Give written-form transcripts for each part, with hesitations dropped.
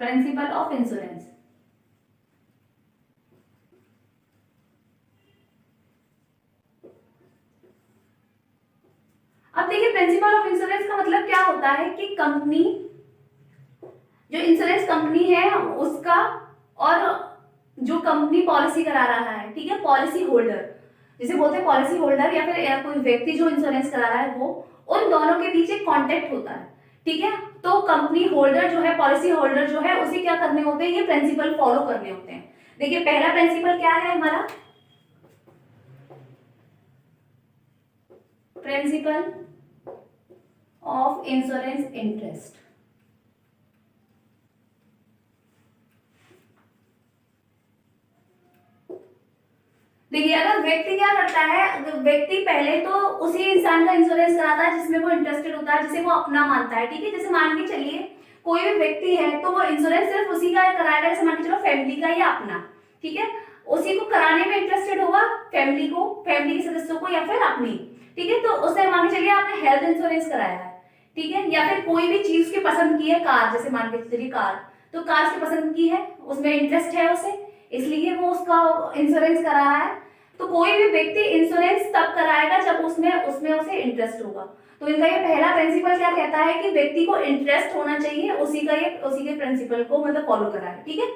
Principle of insurance. अब देखिए principle of insurance का मतलब क्या होता है कि कंपनी, जो इंश्योरेंस कंपनी है उसका, और जो कंपनी पॉलिसी करा रहा है, ठीक है, पॉलिसी होल्डर जिसे बोलते हैं पॉलिसी होल्डर, या फिर कोई व्यक्ति जो इंश्योरेंस करा रहा है वो, उन दोनों के बीच एक कॉन्टेक्ट होता है, ठीक है। तो कंपनी होल्डर जो है, पॉलिसी होल्डर जो है, उसे क्या करने होते हैं, ये प्रिंसिपल फॉलो करने होते हैं। देखिए पहला प्रिंसिपल क्या है हमारा, प्रिंसिपल ऑफ इंश्योरेंस इंटरेस्ट। देखिए अगर व्यक्ति क्या करता है, अगर व्यक्ति पहले तो उसी इंसान का इंश्योरेंस कराता है जिसमें वो इंटरेस्टेड होता है, जिसे वो अपना मानता है, ठीक है। जैसे मान के चलिए कोई भी व्यक्ति है तो वो इंश्योरेंस सिर्फ उसी का कराएगा, जैसे मान के चलो फैमिली का या अपना, ठीक है, उसी को कराने में इंटरेस्टेड होगा, फैमिली को, फैमिली के सदस्यों को, या फिर अपनी, ठीक है। तो उससे मान के चलिए आपने हेल्थ इंश्योरेंस कराया है, ठीक है, या फिर कोई भी चीज की पसंद की है, कार, जैसे मान के चलिए कार, तो कार की पसंद की है, उसमें इंटरेस्ट है उसे, इसलिए वो उसका इंश्योरेंस करा रहा है। तो कोई भी व्यक्ति इंश्योरेंस तब कराएगा जब उसमें उसमें उसे इंटरेस्ट होगा। तो इनका ये पहला प्रिंसिपल क्या कहता है कि व्यक्ति को इंटरेस्ट होना चाहिए, उसी के प्रिंसिपल को मतलब फॉलो करा है, ठीक है।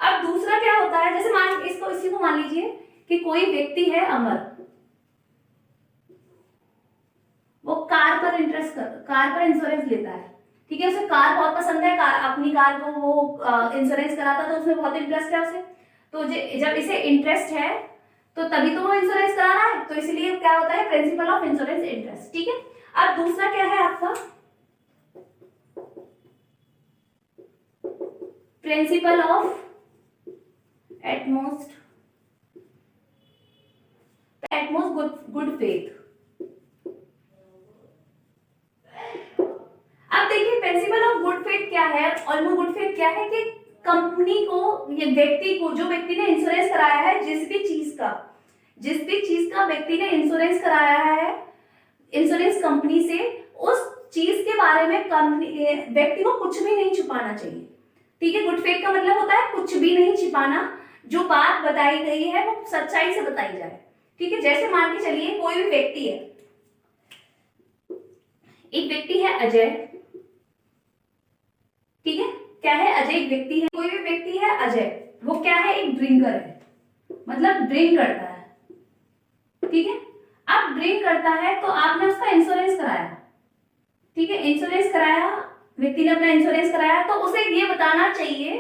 अब दूसरा क्या होता है, जैसे मान इसको इसी को मान लीजिए कि कोई व्यक्ति है अमर, वो कार पर इंश्योरेंस लेता है, ठीक है, उसे कार बहुत पसंद है, अपनी कार को वो इंश्योरेंस कराता, तो उसमें बहुत इंटरेस्ट है उसे। तो जब इसे इंटरेस्ट है तो तभी तो वो इंश्योरेंस करा रहा है, तो इसलिए क्या होता है, प्रिंसिपल ऑफ इंश्योरेंस इंटरेस्ट, ठीक है। अब दूसरा क्या है आपका, principle of utmost good faith. अब देखिए प्रिंसिपल ऑफ गुड फेथ क्या है, ऑलमोस्ट गुड फेथ क्या है कि कंपनी को, ये व्यक्ति को, जो व्यक्ति ने इंश्योरेंस कराया है, जिस भी चीज का व्यक्ति ने इंश्योरेंस कराया है इंश्योरेंस कंपनी से, उस चीज के बारे में कंपनी, व्यक्ति को कुछ भी नहीं छुपाना चाहिए, ठीक है। गुड फेथ का मतलब होता है कुछ भी नहीं छिपाना, जो बात बताई गई है वो सच्चाई से बताई जाए, ठीक है। जैसे मान के चलिए कोई भी व्यक्ति है, एक व्यक्ति है अजय, ठीक है, क्या है, अजय एक व्यक्ति है, कोई भी व्यक्ति है अजय, वो क्या है, एक ड्रिंकर है, मतलब ड्रिंक करता है, ठीक है। अब ड्रिंक करता है तो आपने उसका इंश्योरेंस कराया, ठीक है, इंश्योरेंस कराया, व्यक्ति ने अपना इंश्योरेंस कराया, तो उसे ये बताना चाहिए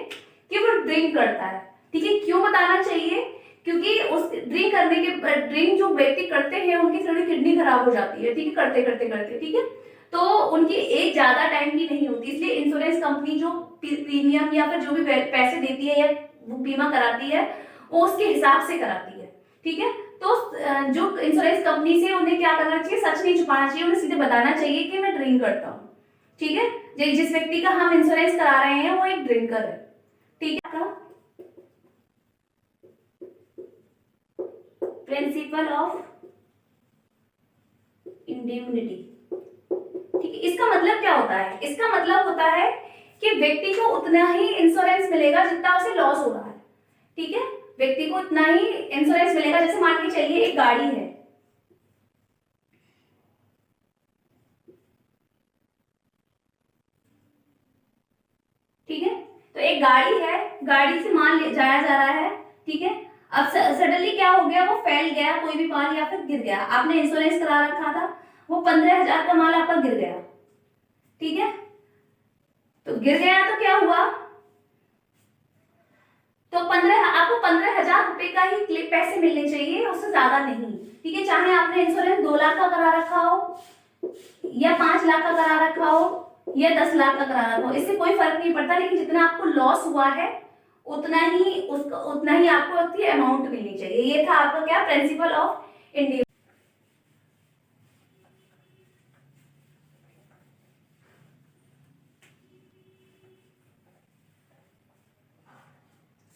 कि वो ड्रिंक करता है, ठीक है। क्यों बताना चाहिए, क्योंकि उस ड्रिंक जो व्यक्ति करते हैं उनकी थोड़ी किडनी खराब हो जाती है, ठीक है, करते करते, ठीक है, तो उनकी एज ज्यादा टाइम की नहीं होती, इसलिए इंश्योरेंस कंपनी जो प्रीमियम या फिर जो भी पैसे देती है या वो बीमा कराती है, वो उसके हिसाब से कराती है, ठीक है। तो जो इंश्योरेंस कंपनी से उन्हें क्या करना चाहिए, सच नहीं छुपाना चाहिए, उन्हें सीधे बताना चाहिए कि मैं ड्रिंक करता हूँ, ठीक है। जिस व्यक्ति का हम इंश्योरेंस करा रहे हैं वो एक ड्रिंकर है, ठीक है। प्रिंसिपल ऑफ इंडेमनिटी, ठीक है। इसका मतलब क्या होता है, इसका मतलब होता है कि व्यक्ति को उतना ही इंश्योरेंस मिलेगा जितना उसे लॉस हो रहा है, ठीक है, व्यक्ति को उतना ही इंश्योरेंस मिलेगा। जैसे मान के चलिए एक गाड़ी है, ठीक है, तो एक गाड़ी है, गाड़ी से माल जाया जा रहा है, ठीक है। अब सडनली क्या हो गया, वो फैल गया, कोई भी माल या फिर गिर गया, आपने इंश्योरेंस करा रखा था, वो 15,000 का माल आपका गिर गया, ठीक है। तो गिर गया तो क्या हुआ, तो आपको 15,000 रुपए का ही पैसे मिलने चाहिए, उससे ज्यादा नहीं, ठीक है। चाहे आपने इंश्योरेंस 2 लाख का करा रखा हो या 5 लाख का करा रखा हो या 10 लाख का करा रखा हो, इससे कोई फर्क नहीं पड़ता, लेकिन जितना आपको लॉस हुआ है उतना ही आपको उसकी अमाउंट मिलनी चाहिए। ये था आपका क्या, प्रिंसिपल ऑफ इंडिया।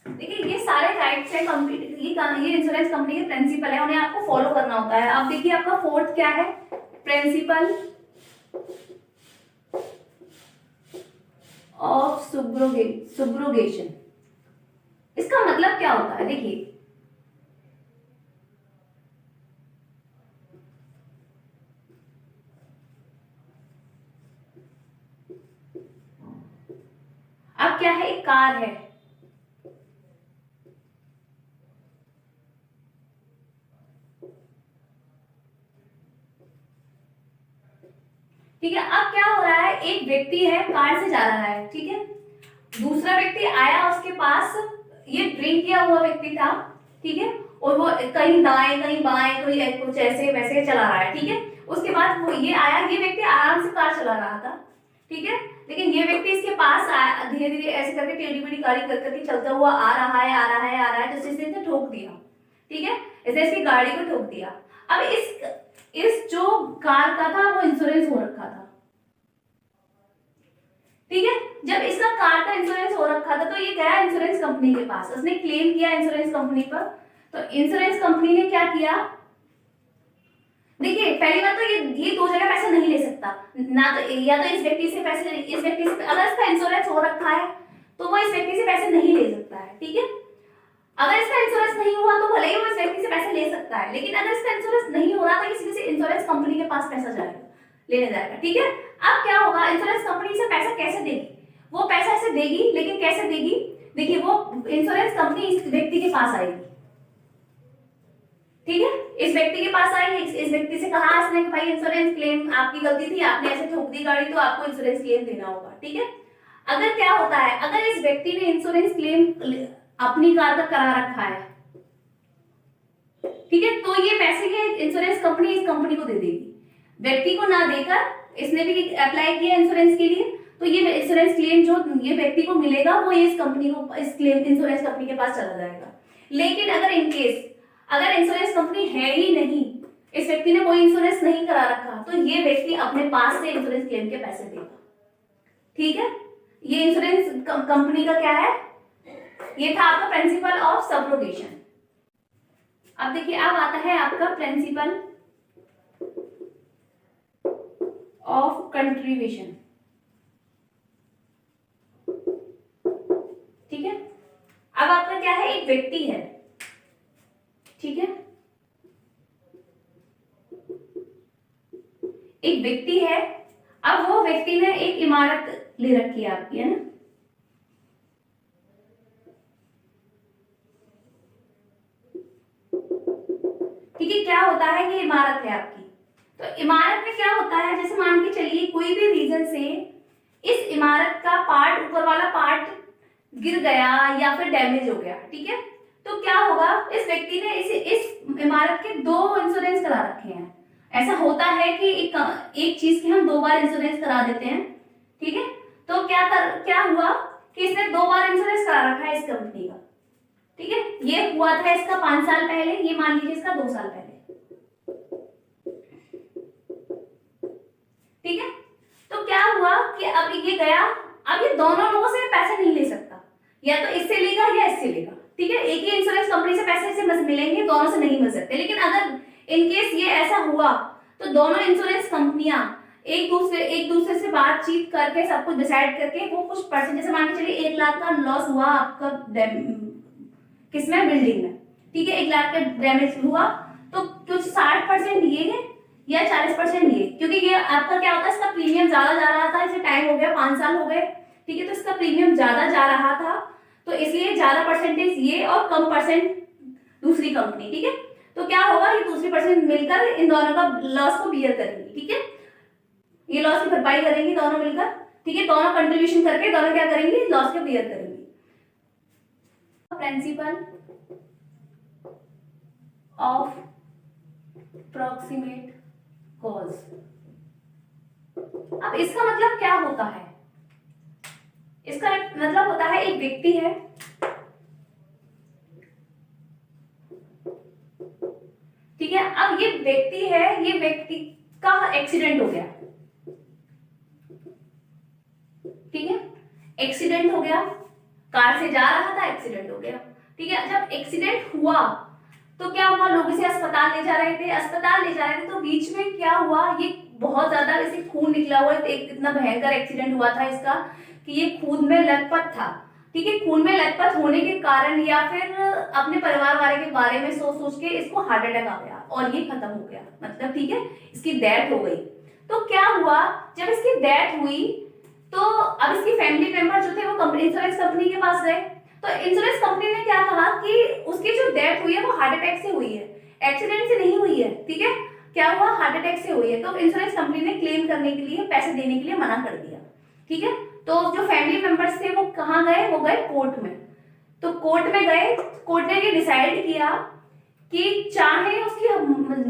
देखिए ये सारे राइट्स है कंपनी, ये इंश्योरेंस कंपनी के प्रिंसिपल है, उन्हें आपको फॉलो करना होता है। अब देखिए आपका फोर्थ क्या है, प्रिंसिपल ऑफ सुब्रोगेशन। इसका मतलब क्या होता है, देखिए अब क्या है, एक कार है, ठीक है। अब क्या हो रहा है, एक व्यक्ति है कार से जा रहा है, ठीक है, दूसरा व्यक्ति आया उसके पास, ये ड्रिंक किया हुआ व्यक्ति था, ठीक है, और वो कहीं दाएं कहीं बाएं कोई कुछ ऐसे वैसे चला रहा है, ठीक है। उसके बाद वो ये आया, ये व्यक्ति आराम से कार चला रहा था, ठीक है, लेकिन ये व्यक्ति इसके पास आया, धीरे धीरे ऐसे करके टेढ़ी मेढ़ी गाड़ी कर करके चलता हुआ आ रहा है आ रहा है आ रहा है, तो इसने ठोक दिया, ठीक है, ऐसे इसकी गाड़ी को ठोक दिया। अब इस जो कार का था वो इंश्योरेंस हो रखा था, ठीक है। जब इसका कार का इंश्योरेंस हो रखा था तो ये गया इंश्योरेंस कंपनी के पास, उसने क्लेम किया इंश्योरेंस कंपनी पर। तो इंश्योरेंस कंपनी ने क्या किया, देखिए पहली बात तो ये दो जगह पैसे नहीं ले सकता ना, तो या तो इस व्यक्ति से पैसे, इस व्यक्ति से, अगर इसका इंश्योरेंस हो रखा है तो वो इस व्यक्ति से पैसे नहीं ले सकता है, ठीक है। अगर इसका इंश्योरेंस नहीं हुआ तो भले ही वो इस व्यक्ति से पैसे ले सकता है, लेकिन अगर इसका इंश्योरेंस नहीं हो रहा तो किसी से इंश्योरेंस कंपनी के पास पैसा जाएगा, लेने जाएगा, ठीक है। अब क्या होगा, इंश्योरेंस कंपनी से पैसा कैसे देगी, वो पैसा ऐसे देगी, लेकिन कैसे देगी, देखिए वो इंश्योरेंस कंपनी इस व्यक्ति के पास आएगी, ठीक है, इस व्यक्ति के पास आई, इस व्यक्ति से कहा इसने कि भाई इंश्योरेंस क्लेम आपकी गलती थी, आपने ऐसे ठोक दी गाड़ी, तो आपको इंश्योरेंस क्लेम देना होगा, ठीक है। अगर क्या होता है, अगर इस व्यक्ति ने इंश्योरेंस क्लेम अपनी कार का करा रखा है, ठीक है, तो ये पैसे ये इंश्योरेंस कंपनी इस कंपनी को दे देगी, व्यक्ति को ना देकर, इसने भी अप्लाई किया इंश्योरेंस के लिए, तो ये इंश्योरेंस क्लेम जो ये व्यक्ति को मिलेगा वो इस कंपनी को, इस क्लेम इंश्योरेंस कंपनी के पास चला जाएगा। लेकिन अगर इन केस अगर इंश्योरेंस कंपनी है ही नहीं, इस व्यक्ति ने कोई इंश्योरेंस नहीं करा रखा, तो ये व्यक्ति अपने पास से इंश्योरेंस क्लेम के पैसे देगा, ठीक है। ये इंश्योरेंस कंपनी का क्या है, ये था आपका प्रिंसिपल ऑफ सब्रोगेशन। अब देखिए अब आता है आपका प्रिंसिपल ऑफ कंट्रीब्यूशन, ठीक है। अब आपका क्या है, एक व्यक्ति है, ठीक है, एक व्यक्ति है, अब वो व्यक्ति ने एक इमारत ले रखी है आपकी, है ना, ठीक है। क्या होता है कि इमारत है आपकी, तो इमारत में क्या होता है, जैसे मान के चलिए कोई भी रीजन से इस इमारत का पार्ट, ऊपर वाला पार्ट गिर गया या फिर डैमेज हो गया, ठीक है, तो क्या होगा, इस व्यक्ति ने इस इमारत के दो इंश्योरेंस करा रखे हैं। ऐसा होता है कि एक चीज के हम दो बार इंश्योरेंस करा देते हैं, ठीक है। तो क्या हुआ कि इसने दो बार इंश्योरेंस करा रखा है इस कंपनी का, ठीक है। ये हुआ था इसका 5 साल पहले, ये मान लीजिए इसका 2 साल पहले, ठीक है। तो क्या हुआ कि अब ये गया, अब ये दोनों लोगों से पैसे नहीं ले सकता, या तो इससे लेगा या इससे लेगा, ठीक है। एक ही इंश्योरेंस कंपनी से पैसे से मिलेंगे, दोनों से नहीं मिल सकते। लेकिन अगर इन केस ये ऐसा हुआ तो दोनों इंश्योरेंस कंपनियां एक दूसरे से बातचीत करके सब कुछ डिसाइड करके वो कुछ परसेंट, जैसे मान के चलिए 1 लाख का लॉस हुआ आपका किसमें, बिल्डिंग में, ठीक है, 1 लाख का डैमेज हुआ, तो कुछ 60% ये या 40% ये, क्योंकि ये आपका क्या होता है, इसका प्रीमियम ज्यादा जा रहा था, इसे टाइम हो गया 5 साल हो गए, ठीक है, तो इसका प्रीमियम ज्यादा जा रहा था, तो इसलिए ज्यादा परसेंटेज ये और कम परसेंट दूसरी कंपनी, ठीक है। तो क्या होगा, ये दूसरी परसेंट मिलकर इन दोनों का लॉस को बियर करेंगी, ठीक है, ये लॉस की भरपाई करेंगी दोनों मिलकर, ठीक है, दोनों कंट्रीब्यूशन करके दोनों क्या करेंगी, लॉस को बियर करेंगी। प्रिंसिपल ऑफ प्रॉक्सिमेट कॉज, अब इसका मतलब क्या होता है, इसका मतलब होता है एक व्यक्ति है, ठीक है। अब ये व्यक्ति है, ये व्यक्ति का एक्सीडेंट हो गया, ठीक है, एक्सीडेंट हो गया, कार से जा रहा था, एक्सीडेंट हो गया, ठीक है। जब एक्सीडेंट हुआ तो क्या हुआ, लोग इसे अस्पताल ले जा रहे थे, तो बीच में क्या हुआ, ये बहुत ज्यादा इसे खून निकला हुआ, एक इतना भयंकर एक्सीडेंट हुआ था इसका कि ये खून में लथपथ था, ठीक है, खून में लथपथ होने के कारण या फिर अपने परिवार वाले के बारे में सोच सोच के इसको हार्ट अटैक आ गया और ये खत्म हो गया, मतलब ठीक है, इसकी डेथ हो गई। तो क्या हुआ, जब इसकी डेथ हुई तो अब इसकी फैमिली मेंबर जो थे वो इंश्योरेंस कंपनी के पास गए। तो इंश्योरेंस कंपनी ने क्या कहा कि उसकी जो डेथ हुई है वो हार्ट अटैक से हुई है, एक्सीडेंट से नहीं हुई है, ठीक है, क्या हुआ, हार्ट अटैक से हुई है। तो इंश्योरेंस कंपनी ने क्लेम करने के लिए, पैसे देने के लिए मना कर दिया, ठीक है। तो जो फैमिली मेंबर्स थे वो कहाँ गए, वो गए कोर्ट में। तो कोर्ट में गए, कोर्ट ने ये डिसाइड किया कि चाहे उसकी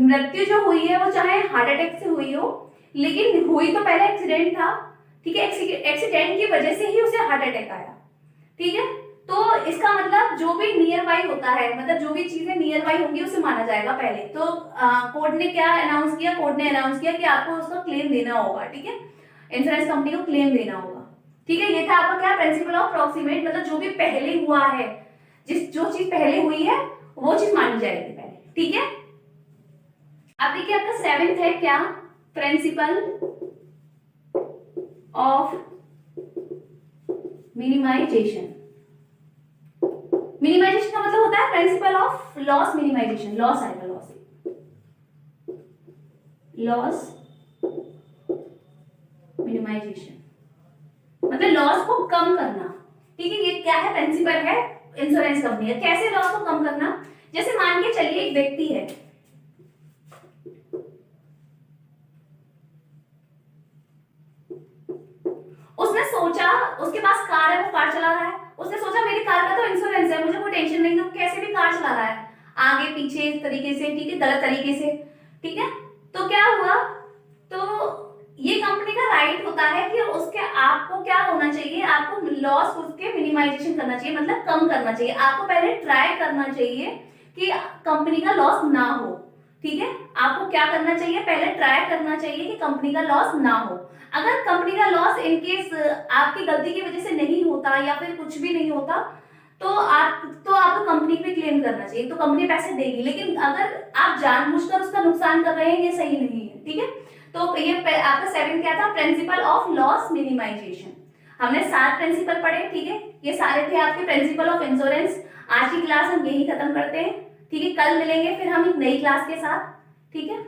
मृत्यु जो हुई है वो चाहे हार्ट अटैक से हुई हो, लेकिन हुई तो पहले एक्सीडेंट था, ठीक है, एक्सीडेंट की वजह से ही उसे हार्ट अटैक आया, ठीक है। तो इसका मतलब जो भी नियर बाई होता है, मतलब जो भी चीजें नियर बाई होंगी उसे माना जाएगा पहले। तो कोर्ट ने क्या अनाउंस किया, कोर्ट ने अनाउंस किया कि आपको उसका क्लेम देना होगा, ठीक है, इंश्योरेंस कंपनी को क्लेम देना होगा, ठीक है। ये था आपका क्या, प्रिंसिपल ऑफ अप्रॉक्सीमेट, मतलब जो भी पहले हुआ है, जो चीज पहले हुई है वो चीज मानी जाएगी पहले, ठीक है। अब देखिए आपका 7th है क्या, प्रिंसिपल ऑफ मिनिमाइजेशन। मिनिमाइजेशन का मतलब होता है principle of loss minimization, loss आएगा, लॉस मिनिमाइजेशन मतलब लॉस को कम करना, ठीक है। ये क्या है, प्रिंसिपल है इंश्योरेंस कंपनी है। कैसे लॉस को कम करना, जैसे मान के चलिए एक व्यक्ति है, उसने सोचा, उसके पास कार है, वो कार चला रहा है, उसने सोचा मेरी कार का तो इंश्योरेंस है, मुझे कोई टेंशन नहीं, तो कैसे भी कार चला रहा है, आगे पीछे इस तरीके से, ठीक है, गलत तरीके से, ठीक है। तो क्या हुआ, तो ये कंपनी का राइट होता है कि उसके आपको क्या होना चाहिए, आपको लॉस उसके मिनिमाइजेशन करना चाहिए, मतलब कम करना चाहिए। आपको पहले ट्राई करना चाहिए कि कंपनी का लॉस ना हो, ठीक है। आपको क्या करना चाहिए, पहले ट्राई करना चाहिए कि कंपनी का लॉस ना हो। अगर कंपनी का लॉस इनकेस आपकी गलती की वजह से नहीं होता या फिर कुछ भी नहीं होता तो आपको कंपनी पे क्लेम करना चाहिए, तो कंपनी पैसे देगी। लेकिन अगर आप जानबूझकर उसका नुकसान कर रहे हैं, ये सही नहीं है, ठीक है। तो ये आपका 7 क्या था, प्रिंसिपल ऑफ लॉस मिनिमाइजेशन। हमने 7 प्रिंसिपल पढ़े, ठीक है, ये सारे थे आपके प्रिंसिपल ऑफ इंश्योरेंस। आज की क्लास हम यही खत्म करते हैं, ठीक है। कल मिलेंगे फिर हम एक नई क्लास के साथ, ठीक है।